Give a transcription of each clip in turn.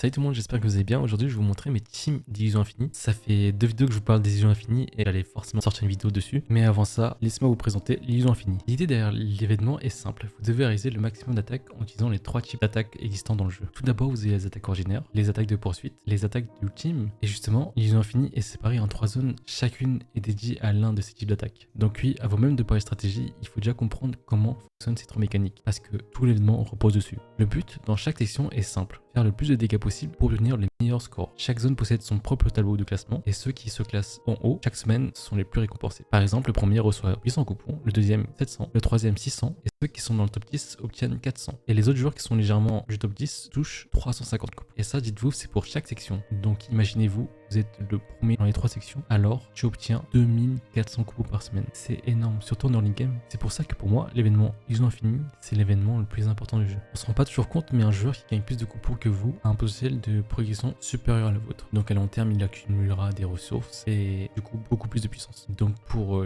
Salut tout le monde, j'espère que vous allez bien. Aujourd'hui, je vais vous montrer mes teams d'illusion infinie. Ça fait 2 vidéos que je vous parle des illusions infinies et j'allais forcément sortir une vidéo dessus. Mais avant ça, laissez-moi vous présenter l'illusion infinie. L'idée derrière l'événement est simple. Vous devez réaliser le maximum d'attaques en utilisant les 3 types d'attaques existants dans le jeu. Tout d'abord, vous avez les attaques ordinaires, les attaques de poursuite, les attaques d'ultime. Et justement, l'illusion infinie est séparée en 3 zones. Chacune est dédiée à l'un de ces types d'attaques. Donc oui, avant même de parler stratégie, il faut déjà comprendre comment fonctionnent ces 3 mécaniques. Parce que tout l'événement repose dessus. Le but dans chaque section est simple. Faire le plus de dégâts possible pour obtenir les meilleurs scores. Chaque zone possède son propre tableau de classement et ceux qui se classent en haut chaque semaine sont les plus récompensés. Par exemple, le premier reçoit 800 coupons, le deuxième 700, le troisième 600 et ceux qui sont dans le top 10 obtiennent 400. Et les autres joueurs qui sont légèrement du top 10 touchent 350 coupons. Et ça, dites-vous, c'est pour chaque section. Donc imaginez-vous, vous êtes le premier dans les 3 sections, alors tu obtiens 2400 coupons par semaine. C'est énorme, surtout en early game. C'est pour ça que pour moi, l'événement Illusion Infinie, c'est l'événement le plus important du jeu. On se rend pas toujours compte, mais un joueur qui gagne plus de coupons que vous a un potentiel de progression supérieur à la vôtre. Donc à long terme, il accumulera des ressources et du coup beaucoup plus de puissance. Donc pour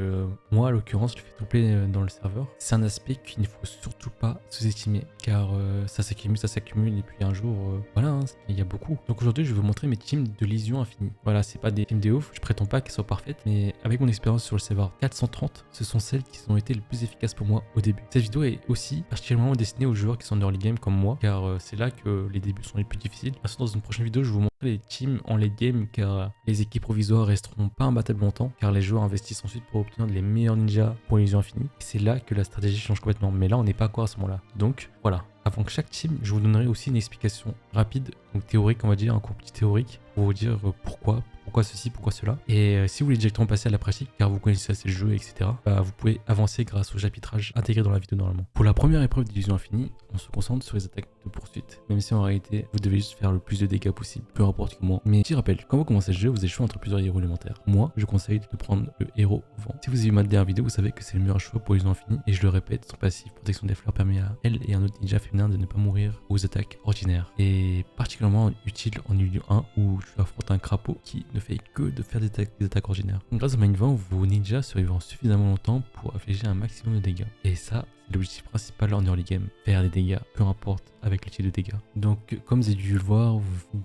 moi, à l'occurrence, le fait de play dans le serveur, c'est un aspect qu'il ne faut surtout pas sous-estimer, car ça s'accumule et puis un jour, voilà, hein, il y a beaucoup. Donc aujourd'hui, je vais vous montrer mes teams de l'Illusion Infinie. Voilà, c'est pas des teams de ouf, je prétends pas qu'elles soient parfaites, mais avec mon expérience sur le serveur 430, ce sont celles qui ont été les plus efficaces pour moi au début. Cette vidéo est aussi particulièrement destinée aux joueurs qui sont en early game comme moi, car c'est là que les débuts sont les plus difficiles. Dans une prochaine vidéo, je vais vous montrer les teams en late game, car les équipes provisoires resteront pas imbattables longtemps, car les joueurs investissent ensuite pour obtenir les meilleurs ninjas pour l'Illusion Infinie. Et c'est là que la stratégie change complètement, mais là on n'est pas encore à ce moment-là. Donc voilà. Avant que chaque team, je vous donnerai aussi une explication rapide, donc théorique, on va dire, un cours petit théorique, pour vous dire pourquoi ceci, pourquoi cela. Et si vous voulez directement passer à la pratique, car vous connaissez assez le jeu, etc., vous pouvez avancer grâce au chapitrage intégré dans la vidéo normalement. Pour la première épreuve d'Illusion Infinie, on se concentre sur les attaques de poursuite, même si en réalité, vous devez juste faire le plus de dégâts possible, peu importe comment. Mais petit rappel, quand vous commencez le jeu, vous avez le choix entre plusieurs héros élémentaires. Moi, je conseille de prendre le héros vent. Si vous avez vu ma dernière vidéo, vous savez que c'est le meilleur choix pour l'Illusion Infinie, et je le répète, son passif protection des fleurs permet à elle et un autre ninja féminin de ne pas mourir aux attaques ordinaires, et particulièrement utile en Illusion 1 où tu affrontes un crapaud qui ne fait que de faire des attaques ordinaires. Donc, grâce au Mind Vent, vos ninjas survivront suffisamment longtemps pour infliger un maximum de dégâts. Et ça, c'est l'objectif principal en early game, faire des dégâts, peu importe avec le type de dégâts. Donc comme vous avez dû le voir,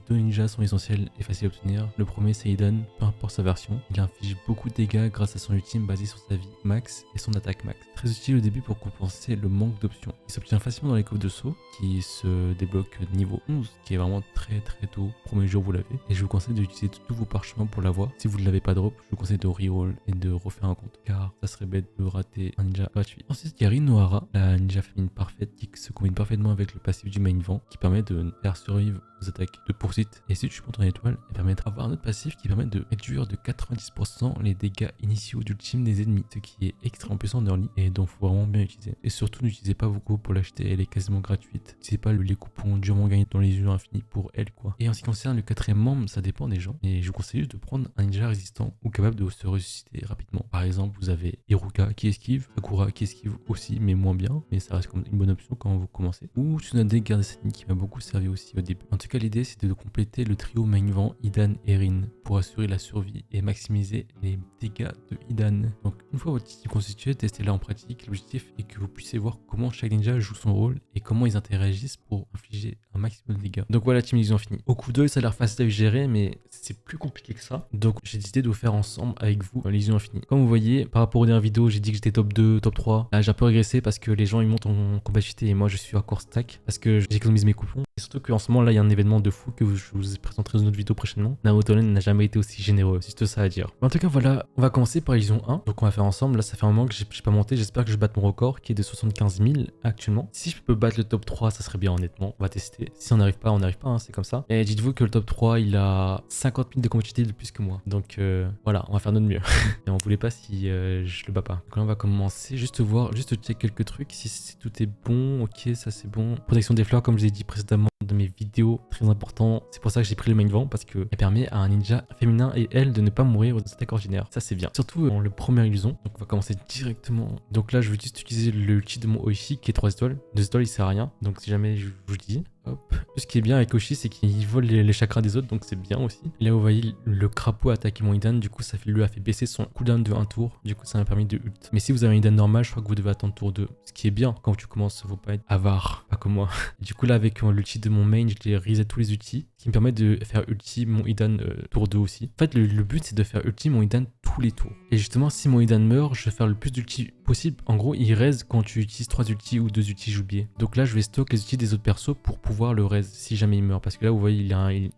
2 ninjas sont essentiels et faciles à obtenir. Le premier c'est Eden, peu importe sa version. Il inflige beaucoup de dégâts grâce à son ultime basé sur sa vie max et son attaque max. Très utile au début pour compenser le manque d'options. Il s'obtient facilement dans les coffres de saut qui se débloquent niveau 11, qui est vraiment très tôt. Premier jour vous l'avez. Et je vous conseille d'utiliser tous vos parchemins pour l'avoir. Si vous ne l'avez pas drop, je vous conseille de reroll et de refaire un compte, car ça serait bête de rater un ninja gratuit. Ensuite il y a Rinohara, la ninja féminine parfaite qui se combine parfaitement avec le passif du Mind Vent qui permet de faire survivre aux attaques de poursuite. Et si tu montes en étoile, elle permet d'avoir un autre passif qui permet de réduire de 90% les dégâts initiaux d'ultime des ennemis, ce qui est extrêmement puissant en early et donc faut vraiment bien utiliser. Et surtout n'utilisez pas vos coupons pour l'acheter, elle est quasiment gratuite. N'utilisez pas les coupons durement gagnés dans les illusions infinies pour elle quoi. Et en ce qui concerne le 4ème membre, ça dépend des gens, et je vous conseille juste de prendre un ninja résistant ou capable de se ressusciter rapidement. Par exemple, vous avez Iruka qui esquive, Sakura qui esquive aussi mais moins bien, mais ça reste comme une bonne option quand vous commencez. Ou Tsunade Garde Assassine qui m'a beaucoup servi aussi au début. En tout cas, l'idée c'est de compléter le trio Mind Vent, Idan et Rin pour assurer la survie et maximiser les dégâts de Idan. Donc une fois votre team constitué, testez-la en pratique. L'objectif est que vous puissiez voir comment chaque ninja joue son rôle et comment ils interagissent pour infliger un maximum de dégâts. Donc voilà, team Illusion Infinie. Au coup d'œil, ça a l'air facile à gérer, mais c'est plus compliqué que ça. Donc j'ai décidé de vous faire ensemble avec vous l'Illusion Infinie. Comme vous voyez, par rapport aux dernières vidéos, j'ai dit que j'étais top 2, top 3. Là, j'ai un peu régressé parce que les gens ils montent en combativité et moi je suis à core stack parce que j'économise mes coupons. Et surtout qu'en ce moment là, il y a un événement de fou que je vous présenterai dans une autre vidéo prochainement. Naruto Online n'a jamais été aussi généreux, c'est juste ça à dire. Mais en tout cas, voilà, on va commencer par l'Illusion 1. Donc on va faire ensemble. Là, ça fait un moment que j'ai pas monté. J'espère que je batte mon record qui est de 75 000 actuellement. Si je peux battre le top 3, ça serait bien honnêtement. On va tester. Si on n'arrive pas, on n'arrive pas, hein, c'est comme ça. Et dites-vous que le top 3, il a 50 000 de combativité de plus que moi. Donc voilà, on va faire notre mieux. Et on voulait pas si je le bats pas. Donc là, on va commencer. Juste voir, juste check quelques trucs. Si tout est bon, ok, ça c'est bon. Protection des fleurs, comme je l'ai dit précédemment de mes vidéos, très important. C'est pour ça que j'ai pris le Mind Vent parce que elle permet à un ninja féminin et elle de ne pas mourir aux attaques ordinaires. Ça c'est bien. Surtout dans le premier illusion. Donc on va commencer directement. Donc là je vais juste utiliser le cheat de mon Oishi qui est 3 étoiles. 2 étoiles il sert à rien. Donc si jamais je vous dis, Hop. Ce qui est bien avec Oshi, c'est qu'il vole les chakras des autres, donc c'est bien aussi. Et là, vous voyez, le crapaud a attaqué mon Idan, du coup, ça lui a fait baisser son cooldown de 1 tour. Du coup, ça m'a permis de ult. Mais si vous avez un Idan normal, je crois que vous devez attendre tour 2. Ce qui est bien quand tu commences, faut pas être avare, pas comme moi. Du coup, là, avec l'ulti de mon main, je l'ai reset tous les ultis, ce qui me permet de faire ulti mon Idan tour 2 aussi. En fait, le but, c'est de faire ulti mon Idan tous les tours. Et justement, si mon Idan meurt, je vais faire le plus d'ulti possible. En gros, il raise quand tu utilises 3 ultis ou 2 ultis, j'ai oublié. Donc là, je vais stock les ultis des autres persos pour pouvoir le raise si jamais il meurt. Parce que là, vous voyez,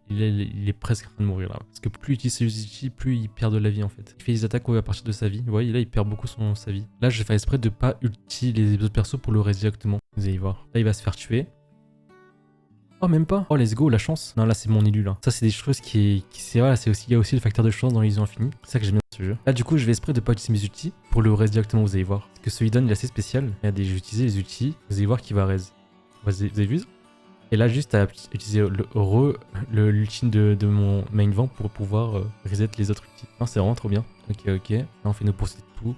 il est presque en train de mourir là. Parce que plus il utilise ses ultis, plus il perd de la vie en fait. Il fait des attaques à partir de sa vie. Vous voyez, là, il perd beaucoup sa vie. Là, je vais faire exprès de pas ulti les autres persos pour le raise directement. Vous allez voir. Là, il va se faire tuer. Oh, même pas. Oh, let's go, la chance. Non, là, c'est mon élu, là. Ça, c'est des choses voilà, il y a aussi le facteur de chance dans l'illusion infinie. C'est ça que j'aime bien dans ce jeu. Là, du coup, je vais exprès de pas utiliser mes ultis pour le raise directement, vous allez voir. Parce que ce Idan, il est assez spécial. Regardez, je vais utiliser les ultis. Vous allez voir qu'il va raise. Vous avez vu? Et là, juste à utiliser l'ultime de mon main vent pour pouvoir reset les autres ultis. Non, c'est vraiment trop bien. Ok. Là, on fait nos poursuites de tout.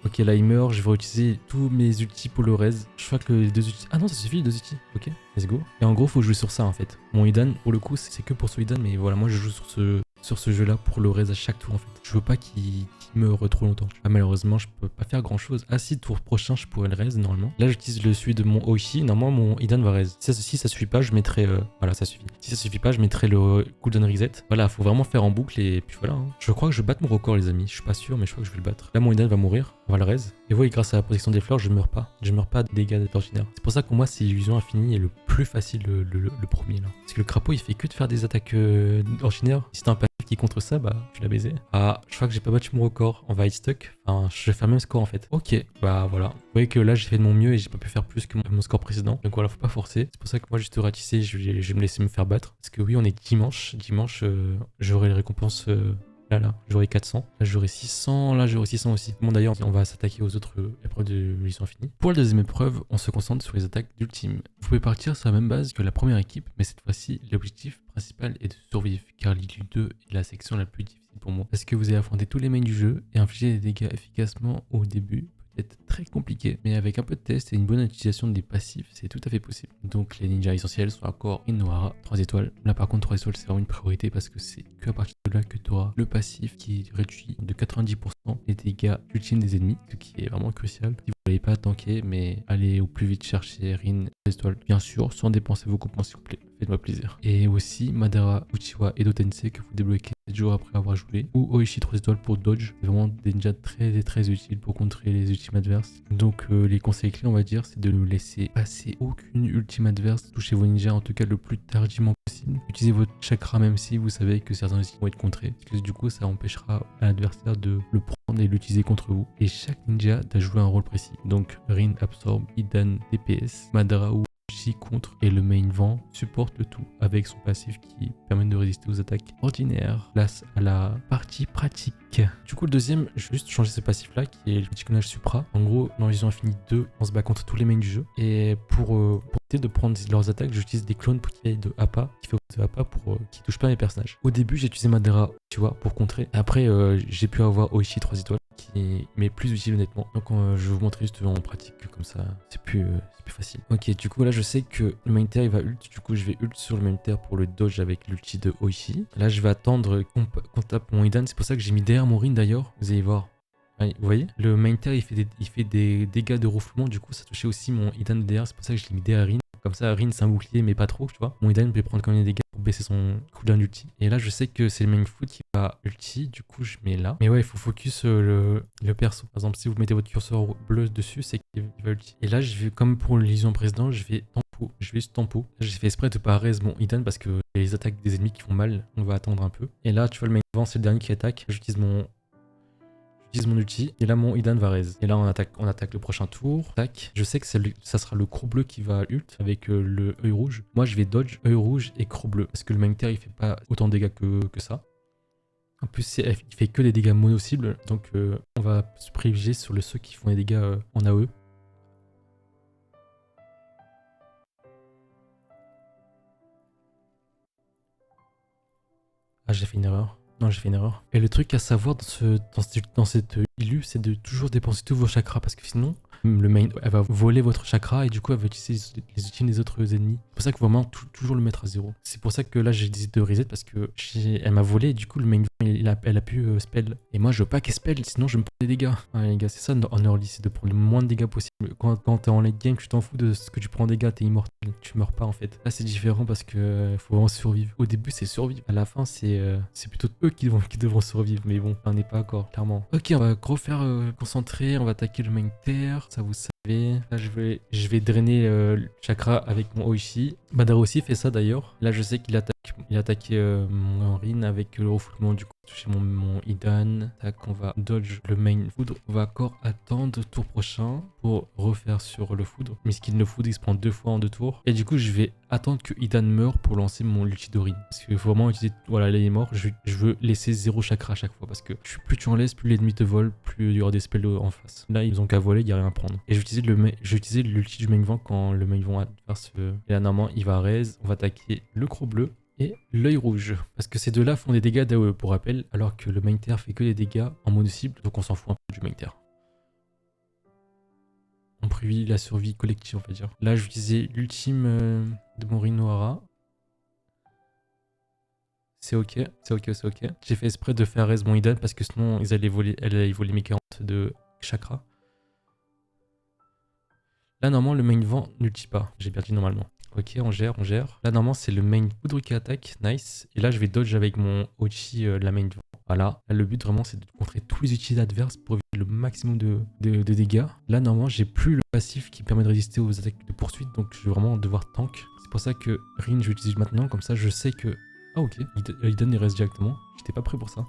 Ok, là il meurt, je vais utiliser tous mes ultis pour le raise. Je crois que les 2 ultis... Ah non, ça suffit les 2 ultis. Ok, let's go. Et en gros, faut jouer sur ça en fait. Mon Idan, pour le coup, c'est que pour ce Idan, mais voilà, moi je joue sur ce jeu-là pour le raise à chaque tour en fait. Je veux pas qu'il meure trop longtemps. Ah, malheureusement, je peux pas faire grand-chose. Ah si, tour prochain, je pourrais le raise normalement. Là, j'utilise celui de mon Oishi. Normalement, mon Idan va raise. Si ça suffit pas, je mettrai... Voilà, ça suffit. Si ça suffit pas, je mettrai le cooldown reset. Voilà, faut vraiment faire en boucle et puis voilà. Hein. Je crois que je vais battre mon record, les amis. Je suis pas sûr, mais je crois que je vais le battre. Là, mon Idan va mourir. On va le raise. Et vous voyez, grâce à la protection des fleurs, je meurs pas. Je meurs pas de dégâts d'ordinaire. C'est pour ça que pour moi, c'est l'illusion infinie et le plus facile, le premier là. Parce que le crapaud, il fait que de faire des attaques ordinaires. Si t'as un passif qui est contre ça, bah tu l'as baisé. Ah, je crois que j'ai pas battu mon record. On va être stuck. Enfin, je vais faire le même score en fait. Ok, bah voilà. Vous voyez que là, j'ai fait de mon mieux et j'ai pas pu faire plus que mon score précédent. Donc voilà, faut pas forcer. C'est pour ça que moi, juste ratissé, je vais me laisser me faire battre. Parce que oui, on est dimanche. Dimanche, j'aurai les récompenses. Là, j'aurai 400. Là, j'aurai 600. Là, j'aurai 600 aussi. Bon, d'ailleurs, on va s'attaquer aux autres épreuves de l'illusion infinie. Pour la deuxième épreuve, on se concentre sur les attaques d'ultime. Vous pouvez partir sur la même base que la première équipe, mais cette fois-ci, l'objectif principal est de survivre, car l'île 2 est la section la plus difficile pour moi. Parce que vous allez affronter tous les mains du jeu et infliger des dégâts efficacement au début. Être très compliqué, mais avec un peu de test et une bonne utilisation des passifs, c'est tout à fait possible. Donc les ninjas essentiels sont encore Inohara, 3 étoiles. Là par contre 3 étoiles c'est vraiment une priorité parce que c'est que à partir de là que tu auras le passif qui réduit de 90% les dégâts ultimes des ennemis, ce qui est vraiment crucial. Si vous n'allez pas tanker, mais allez au plus vite chercher Rin 3 étoiles, bien sûr, sans dépenser vos coupons s'il vous plaît. Faites-moi plaisir. Et aussi Madara, Uchiwa et Dotense que vous débloquez 7 jours après avoir joué. Ou Oishi 3 étoiles pour dodge. C'est vraiment des ninjas très utiles pour contrer les ultimes adverses. Donc les conseils clés on va dire c'est de ne laisser passer aucune ultime adverse. Touchez vos ninjas en tout cas le plus tardivement possible. Utilisez votre chakra même si vous savez que certains ultimes vont être contrés. Parce que du coup ça empêchera à l'adversaire de le prendre et l'utiliser contre vous. Et chaque ninja doit jouer un rôle précis. Donc Rin absorbe, Idan DPS, Madara ou contre et le main vent supporte le tout avec son passif qui permet de résister aux attaques ordinaires. Place à la partie pratique. Du coup le deuxième, je vais juste changer ce passif là qui est le petit clonage supra. En gros dans l'illusion infinie 2, on se bat contre tous les mains du jeu et pour éviter de prendre leurs attaques, j'utilise des clones qui aillent de Appa, qui fait de Appa pour qui touchent pas mes personnages. Au début j'ai utilisé Madara, tu vois, pour contrer. Après j'ai pu avoir Oishi 3 étoiles qui m'est plus utile honnêtement. Donc je vais vous montrer juste en pratique comme ça c'est plus facile. Ok, du coup là je sais que le main tier il va ult, du coup je vais ult sur le main tier pour le dodge avec l'ulti de Oishi. Là je vais attendre qu'on tape mon Idan, c'est pour ça que j'ai mis derrière mon Rin d'ailleurs, vous allez voir. Allez, vous voyez, le main tier il fait des dégâts de refoulement, du coup ça touchait aussi mon Idan derrière, c'est pour ça que je l'ai mis derrière Rin. Comme ça Rin c'est un bouclier mais pas trop, tu vois. Mon Idan peut prendre quand même des dégâts pour baisser son cooldown ulti. Et là je sais que c'est le main foot qui va ulti, du coup je mets là. Mais ouais il faut focus le perso. Par exemple si vous mettez votre curseur bleu dessus c'est qu'il va ulti. Et là je vais comme pour l'illusion précédente je vais tempo. Je vais juste tempo. J'ai fait exprès de pas raise mon Idan parce que les attaques des ennemis qui font mal, on va attendre un peu. Et là tu vois le main vent c'est le dernier qui attaque. J'utilise mon ulti et là mon Idan va raise. Et là on attaque le prochain tour. Tac. Je sais que ça sera le croc bleu qui va ult avec le œil rouge. Moi je vais dodge œil rouge et croc bleu parce que le main tier il fait pas autant de dégâts que ça. En plus il fait que des dégâts mono-cibles donc on va se privilégier sur ceux qui font des dégâts en AOE. Ah j'ai fait une erreur. Non, j'ai fait une erreur. Et le truc à savoir dans cette illu, c'est de toujours dépenser tous vos chakras parce que sinon, Le main, elle va voler votre chakra et du coup elle va utiliser les ultimes des autres ennemis. C'est pour ça qu'il faut vraiment toujours le mettre à 0. C'est pour ça que là j'ai décidé de reset parce que elle m'a volé et du coup le main elle a pu spell. Et moi je veux pas qu'elle spell sinon je me prends des dégâts. Ouais, les gars, c'est ça en early, c'est de prendre le moins de dégâts possible. Quand t'es en late game, tu t'en fous de ce que tu prends en dégâts, t'es immortel, tu meurs pas en fait. Là c'est différent parce que faut vraiment survivre. Au début c'est survivre, à la fin c'est plutôt eux qui devront survivre, mais bon, on n'est pas encore, clairement. Ok, on va refaire concentrer, on va attaquer le main terre, ça vous savez. Là je vais drainer le chakra avec mon Oishi. Madara aussi fait ça d'ailleurs. Là je sais qu'il a attaqué mon Rin avec le refoulement du coup. Toucher mon Idan. Tac, on va dodge le main foudre. On va encore attendre le tour prochain pour refaire sur le foudre. Mais ce qu'il le foudre, il se prend 2 fois en 2 tours. Et du coup, je vais attendre que Idan meure pour lancer mon ulti d'Orin. Parce qu'il faut vraiment utiliser. Voilà, là il est mort. Je veux laisser 0 chakra à chaque fois. Parce que plus tu en laisses, plus l'ennemi te vole, plus il y aura des spells en face. Là, ils ont qu'à voler, il n'y a rien à prendre. Et je vais utiliser l'ulti du main vent quand le main vent va faire ce. Et là, normalement, il va raise. On va attaquer le croc bleu et l'œil rouge. Parce que ces deux-là font des dégâts d'AOE pour rappel, alors que le main terre fait que des dégâts en mono cible, donc on s'en fout un peu du main terre. On privilégie la survie collective, on va dire. Là, je utilisais l'ultime de mon Rinohara. C'est ok, c'est ok, c'est ok. J'ai fait exprès de faire raise mon Idan parce que sinon, elle allait voler mes 40 de chakra. Là, normalement, le main vent n'ulti pas. J'ai bien dit normalement. Ok, on gère. Là, normalement, c'est le main poudre qui attaque. Nice. Et là, je vais dodge avec mon Ochi la main vent. Voilà. Là, le but, vraiment, c'est de contrer tous les utils adverses pour éviter le maximum de dégâts. Là, normalement, j'ai plus le passif qui permet de résister aux attaques de poursuite. Donc, je vais vraiment devoir tank. C'est pour ça que Rin, je l'utilise maintenant. Comme ça, je sais que... Ah, ok. Idan, il reste directement. J'étais pas prêt pour ça.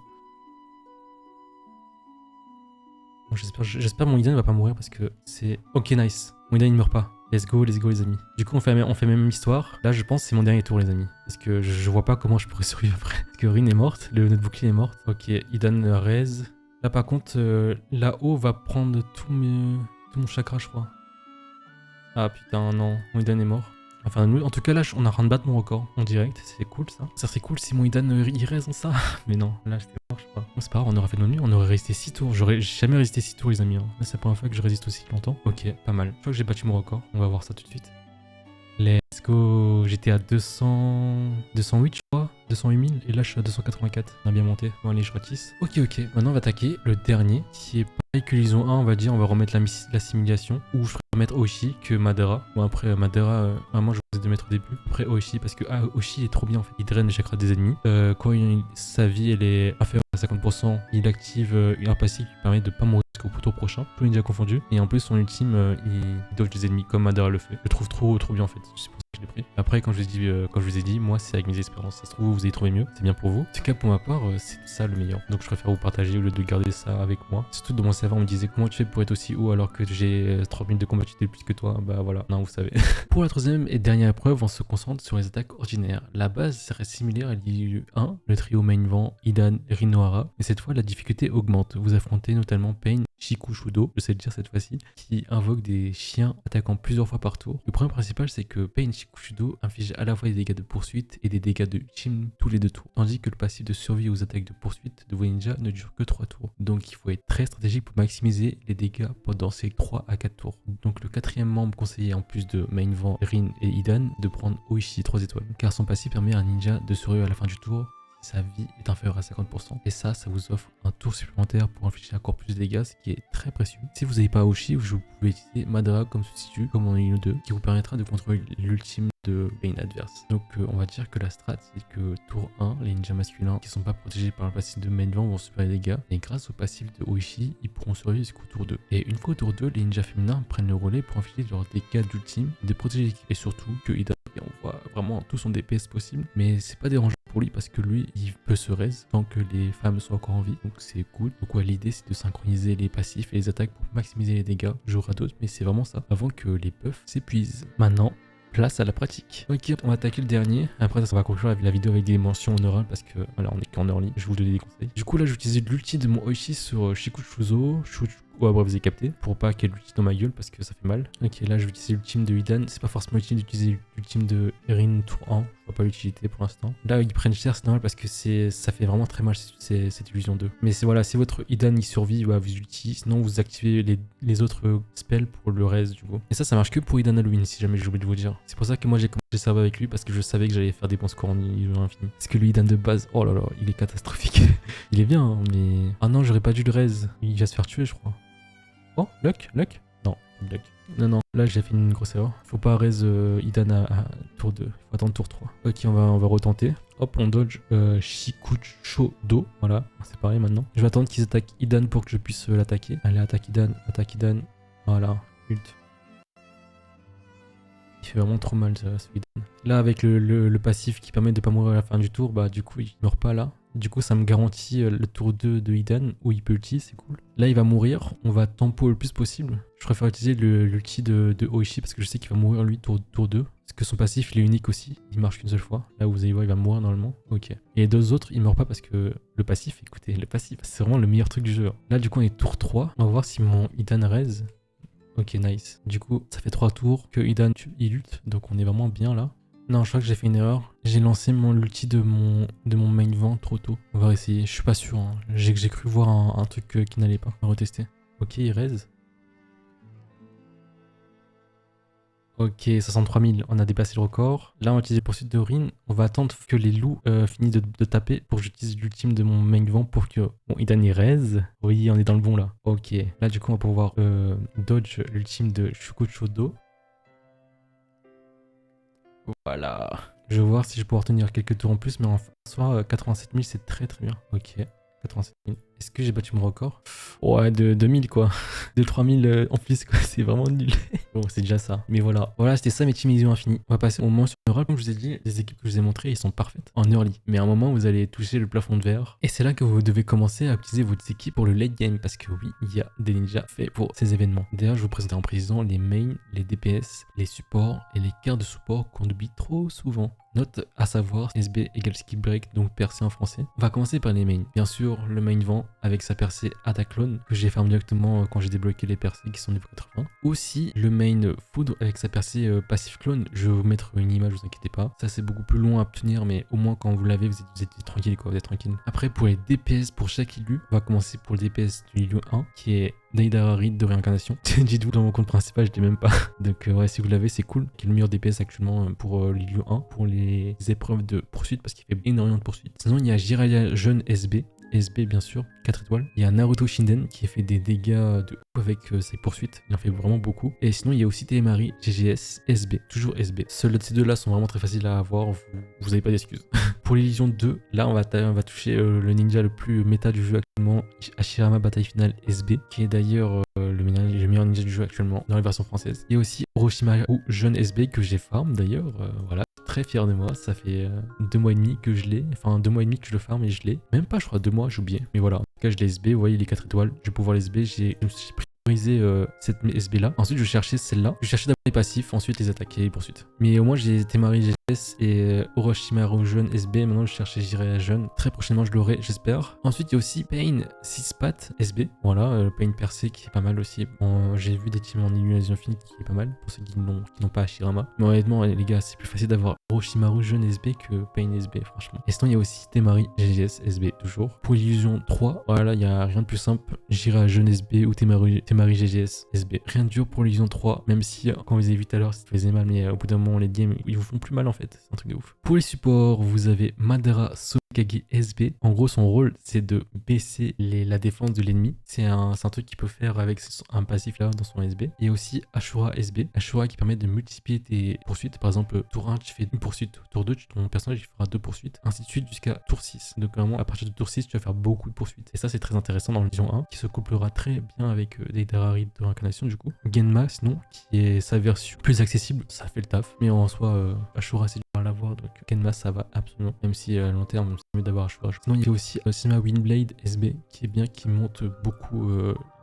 Bon, j'espère mon Idan ne va pas mourir parce que c'est... Ok, nice. Mon Idan, il meurt pas. Let's go les amis. Du coup on fait même histoire. Là je pense que c'est mon dernier tour les amis. Parce que je vois pas comment je pourrais survivre après. Parce que Rin est morte, notre bouclier est morte. Ok, Idan raise. Là par contre, là-haut va prendre tout mon chakra je crois. Ah putain non, mon Idan est mort. Enfin en tout cas là on a rien de battre mon record en direct, c'est cool ça. Ça serait cool si mon Idan il reste dans ça. Mais non, là j'étais mort je crois. Bon, c'est pas grave, on aurait fait de nuit, on aurait resté 6 tours. J'aurais jamais résisté 6 tours les amis. Là c'est la première fois que je résiste aussi longtemps. Ok, pas mal. Je crois que j'ai battu mon record, on va voir ça tout de suite. Let's go, j'étais à 208 je crois, 208 000 et là je suis à 284, on a bien monté, bon allez je ratisse. Ok, maintenant on va attaquer le dernier qui est pareil que l'ISO 1 on va dire, on va remettre l'assimilation ou je ferai mettre Oishi que Madara. Bon après Madara, vraiment je vous ai de mettre au début, après Oishi parce que Oishi est trop bien en fait, il draine les chakras des ennemis. Quand sa vie elle est inférieure à 50%, il active un passif qui permet de pas mourir jusqu'au tour prochain, tout est déjà confondu. Et en plus son ultime il dodge les ennemis comme Madara le fait. Je le trouve trop bien en fait, c'est pour ça que je l'ai pris. Après comme je vous ai dit, moi c'est avec mes expériences, ça se trouve vous avez trouvé mieux, c'est bien pour vous. En tout cas pour ma part c'est ça le meilleur. Donc je préfère vous partager au lieu de garder ça avec moi. Surtout dans mon serveur on me disait comment tu fais pour être aussi haut alors que j'ai 30 minutes de combativité plus que toi. Bah voilà, non vous savez. Pour la troisième et dernière épreuve on se concentre sur les attaques ordinaires. La base serait similaire à l'IU 1, le trio main vent, Idan, Rinohara. Mais cette fois la difficulté augmente. Vous affrontez notamment Pain, Shikushudo, je sais le dire cette fois-ci, qui invoque des chiens attaquant plusieurs fois par tour. Le problème principal c'est que Pain Shikushudo inflige à la fois des dégâts de poursuite et des dégâts de ultime tous les 2 tours. Tandis que le passif de survie aux attaques de poursuite de vos ninjas ne dure que 3 tours. Donc il faut être très stratégique pour maximiser les dégâts pendant ces 3 à 4 tours. Donc le quatrième membre conseillé en plus de Main Vent, Rin et Idan de prendre Oishi 3 étoiles. Car son passif permet à un ninja de survivre à la fin du tour sa vie est inférieure à 50%. Et ça vous offre un tour supplémentaire pour infliger encore plus de dégâts, ce qui est très précieux. Si vous n'avez pas Oishi, vous pouvez utiliser Madara comme substitut, comme en Inu 2, qui vous permettra de contrôler l'ultime de Pain adverse. Donc on va dire que la strat, c'est que tour 1, les ninjas masculins qui sont pas protégés par le passif de Main Vent vont subir les dégâts. Et grâce au passif de Oishi, ils pourront survivre jusqu'au tour 2. Et une fois au tour 2, les ninjas féminins prennent le relais pour infliger leurs dégâts d'ultime, de protéger l'équipe. Et surtout que Idan, on voit vraiment tout son DPS possible. Mais c'est pas dérangeant pour lui parce que lui il peut se raise tant que les femmes sont encore en vie, donc c'est cool. Donc ouais, l'idée c'est de synchroniser les passifs et les attaques pour maximiser les dégâts jour à d'autres, mais c'est vraiment ça avant que les buffs s'épuisent. Maintenant place à la pratique. Ok, on va attaquer le dernier. Après ça, on va conclure la vidéo avec des mentions honorables parce que voilà, on est qu'en early. Je vais vous donner des conseils. Du coup là, j'utilise l'ulti de mon Oishi sur Shikushudo, Ouais, bref, vous avez capté. Pour pas qu'elle l'utilise dans ma gueule parce que ça fait mal. Ok, là, je vais utiliser l'ultime de Idan. C'est pas forcément utile d'utiliser l'ultime de Erin tour 1. Je vois pas l'utilité pour l'instant. Là, ils prennent cher, c'est normal parce que ça fait vraiment très mal cette illusion 2. Mais c'est voilà, si votre Idan il survit, bah, vous utilisez. Sinon, vous activez les autres spells pour le reste du coup. Et ça marche que pour Idan Halloween si jamais j'ai oublié de vous dire. C'est pour ça que moi j'ai commencé à serveur avec lui parce que je savais que j'allais faire des bons scores en illusion infinie. Parce que le Idan de base, oh là là, il est catastrophique. Il est bien, hein, mais. Ah non, j'aurais pas dû le raise. Il va se faire tuer, je crois. Oh, luck. Non, pas de luck. Non, là j'ai fait une grosse erreur. Faut pas raise Idan à tour 2. Faut attendre tour 3. Ok, on va retenter. Hop, on dodge Shikucho Do. Voilà, c'est pareil maintenant. Je vais attendre qu'ils attaquent Idan pour que je puisse l'attaquer. Allez, attaque Idan. Voilà, ult. Il fait vraiment trop mal ce Idan. Là, avec le passif qui permet de pas mourir à la fin du tour, bah du coup il meurt pas là. Du coup, ça me garantit le tour 2 de Idan où il peut ulti, c'est cool. Là, il va mourir. On va tempo le plus possible. Je préfère utiliser l'ulti de Oishi parce que je sais qu'il va mourir lui tour 2. Parce que son passif, il est unique aussi. Il marche qu'une seule fois. Là, vous allez voir, il va mourir normalement. Ok. Et les deux autres, ils meurent pas parce que le passif, écoutez, le passif, c'est vraiment le meilleur truc du jeu. Là, du coup, on est tour 3. On va voir si mon Idan raise. Ok, nice. Du coup, ça fait 3 tours que Idan, il lutte. Donc, on est vraiment bien là. Non, je crois que j'ai fait une erreur. J'ai lancé l'ulti de mon main vent trop tôt. On va essayer. Je suis pas sûr. Hein. J'ai cru voir un truc qui n'allait pas. On va retester. Ok, il raise. Ok, 63 000. On a dépassé le record. Là, on va utiliser poursuite de Rin. On va attendre que les loups finissent de taper pour que j'utilise l'ultime de mon main vent pour que bon, Idan il raise. Oui, on est dans le bon là. Ok. Là, du coup, on va pouvoir dodge l'ultime de Shikucho Do. Voilà. Je vais voir si je peux pouvoir tenir quelques tours en plus, mais en soi, 87 000, c'est très très bien. Ok, 87 000. Est-ce que j'ai battu mon record? Ouais, de 2000 quoi. De 3000 en plus, quoi. C'est vraiment nul. Bon, c'est déjà ça. Mais voilà. Voilà, c'était ça mes team illusion infinie. On va passer au moment sur early. Comme je vous ai dit, les équipes que je vous ai montrées, ils sont parfaites en early. Mais à un moment, vous allez toucher le plafond de verre. Et c'est là que vous devez commencer à utiliser votre équipe pour le late game. Parce que oui, il y a des ninjas faits pour ces événements. D'ailleurs, je vous présenterai en précisant les mains, les DPS, les supports et les cartes de support qu'on oublie trop souvent. Note à savoir, SB égale skill break, donc percée en français. On va commencer par les mains. Bien sûr, le main vent avec sa percée attaque clone que j'ai farm directement quand j'ai débloqué les percées qui sont niveau 80. Aussi, le main foudre avec sa percée passif clone. Je vais vous mettre une image, vous inquiétez pas. Ça, c'est beaucoup plus long à obtenir, mais au moins quand vous l'avez, vous êtes tranquille, quoi. Vous êtes tranquille. Après, pour les DPS pour chaque élu, on va commencer pour le DPS du Liu 1 qui est Deidara Reed de réincarnation. Dites-vous dans mon compte principal, je l'ai même pas. Donc ouais, si vous l'avez, c'est cool. Qui est le meilleur DPS actuellement pour Liu 1 pour les épreuves de poursuite parce qu'il fait énormément de poursuites. Sinon, il y a Jiraiya jeune SB. SB bien sûr, 4 étoiles. Il y a Naruto Shinden qui fait des dégâts de ouf avec ses poursuites. Il en fait vraiment beaucoup. Et sinon, il y a aussi Télémarie GGS SB. Toujours SB. Seuls ces deux-là sont vraiment très faciles à avoir. Vous n'avez pas d'excuses. Pour l'illusion 2, là, on va toucher le ninja le plus méta du jeu actuellement, Hashirama Bataille Finale SB, qui est d'ailleurs le meilleur ninja du jeu actuellement dans la version française. Et aussi Orochimaru ou jeune SB que j'ai farm d'ailleurs. Voilà. Très fier de moi, ça fait 2 mois et demi que je l'ai, enfin 2 mois et demi que je le farm et je l'ai. Même pas je crois 2 mois, j'ai oublié. Mais voilà, en tout cas je l'ai SB, vous voyez les 4 étoiles, je vais pouvoir les SB, je me suis priorisé cette SB là. Ensuite je vais chercher celle-là, je vais chercher d'abord les passifs, ensuite les attaques et les poursuites. Mais au moins j'ai Télémarie GGS et Orochimaru jeune SB, maintenant je cherche Jiraiya jeune. Très prochainement je l'aurai, j'espère. Ensuite il y a aussi Pain 6 pattes SB, voilà, Pain percé qui est pas mal aussi. Bon, j'ai vu des teams en illusion infinie qui est pas mal, pour ceux qui n'ont pas Hashirama. Mais honnêtement les gars, c'est plus facile d'avoir Orochimaru jeune SB que Pain SB franchement. Et sinon il y a aussi Télémarie GGS SB toujours. Pour l'illusion 3, voilà, il n'y a rien de plus simple. Jiraiya jeune SB ou Télémarie GGS SB. Rien de dur pour l'illusion 3, même si quand vous avez vu tout à l'heure ça faisait mal, mais au bout d'un moment les games ils vous font plus mal en fait, c'est un truc de ouf. Pour les supports, vous avez Madara Sokage SB. En gros son rôle c'est de baisser la défense de l'ennemi. C'est un truc qu'il peut faire avec un passif là dans son SB. Et aussi Ashura SB. Ashura qui permet de multiplier tes poursuites. Par exemple tour 1 tu fais une poursuite, tour 2 ton personnage il fera 2 poursuites, ainsi de suite jusqu'à tour 6. Donc vraiment à partir de tour 6 tu vas faire beaucoup de poursuites. Et ça c'est très intéressant dans l'illusion 1 qui se couplera très bien avec Deidara Reed de réincarnation du coup. Genma sinon qui est sa version plus accessible, ça fait le taf. Mais en soi Ashura c'est du à l'avoir, donc Kenma ça va absolument, même si à long terme c'est mieux d'avoir Ashura. Sinon il y a aussi Sima Windblade SB qui est bien, qui monte beaucoup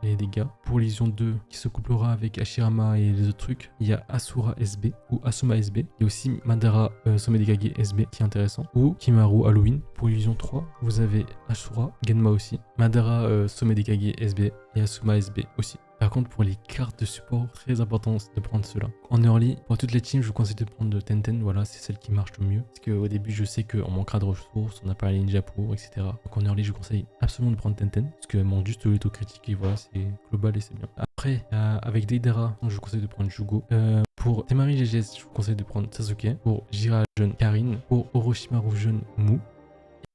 les dégâts. Pour Légion 2 qui se couplera avec Hashirama et les autres trucs, il y a Asura SB ou Asuma SB. Il y a aussi Madara Sommet des Kage SB qui est intéressant, ou Kimaru Halloween. Pour Illusion 3, vous avez Ashura, Genma aussi, Madara Sommet des Kage SB et Asuma SB aussi. Par contre, pour les cartes de support, très important de prendre cela. En early, pour toutes les teams, je vous conseille de prendre Tenten, voilà, c'est celle qui marche le mieux. Parce qu'au début, je sais qu'on manquera de ressources, on n'a pas les ninja pour, etc. Donc en early, je vous conseille absolument de prendre Tenten, parce qu'elle manque juste le taux critique, et voilà, c'est global et c'est bien. Après, avec Deidara, je vous conseille de prendre Jugo. Pour Temari GGS, je vous conseille de prendre Sasuke. Pour Jira jeune, Karine. Pour Orochimaru jeune, Mu.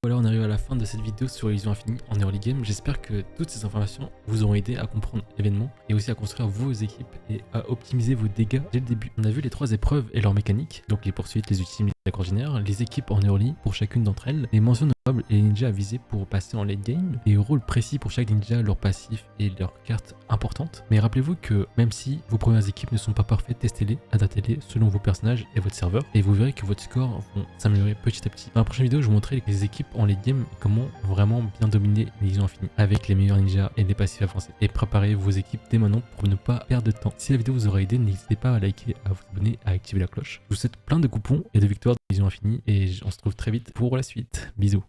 Voilà, on arrive à la fin de cette vidéo sur Illusion Infinie en early game. J'espère que toutes ces informations vous auront aidé à comprendre l'événement et aussi à construire vos équipes et à optimiser vos dégâts dès le début. On a vu les 3 épreuves et leurs mécaniques, donc les poursuites, les ultimes, les attaques ordinaires, les équipes en early pour chacune d'entre elles, les mentions notables et les ninjas à viser pour passer en late game, les rôles précis pour chaque ninja, leurs passifs et leurs cartes importantes. Mais rappelez-vous que même si vos premières équipes ne sont pas parfaites, testez-les, adaptez-les selon vos personnages et votre serveur et vous verrez que votre score vont s'améliorer petit à petit. Dans la prochaine vidéo, je vous montrerai les équipes en late game et comment vraiment bien dominer l'Illusion Infinie avec les meilleurs ninjas et les passifs avancés. Et préparez vos équipes dès maintenant pour ne pas perdre de temps. Si la vidéo vous aura aidé, n'hésitez pas à liker, à vous abonner, à activer la cloche. Je vous souhaite plein de coupons et de victoires de l'Illusion Infinie et on se retrouve très vite pour la suite. Bisous.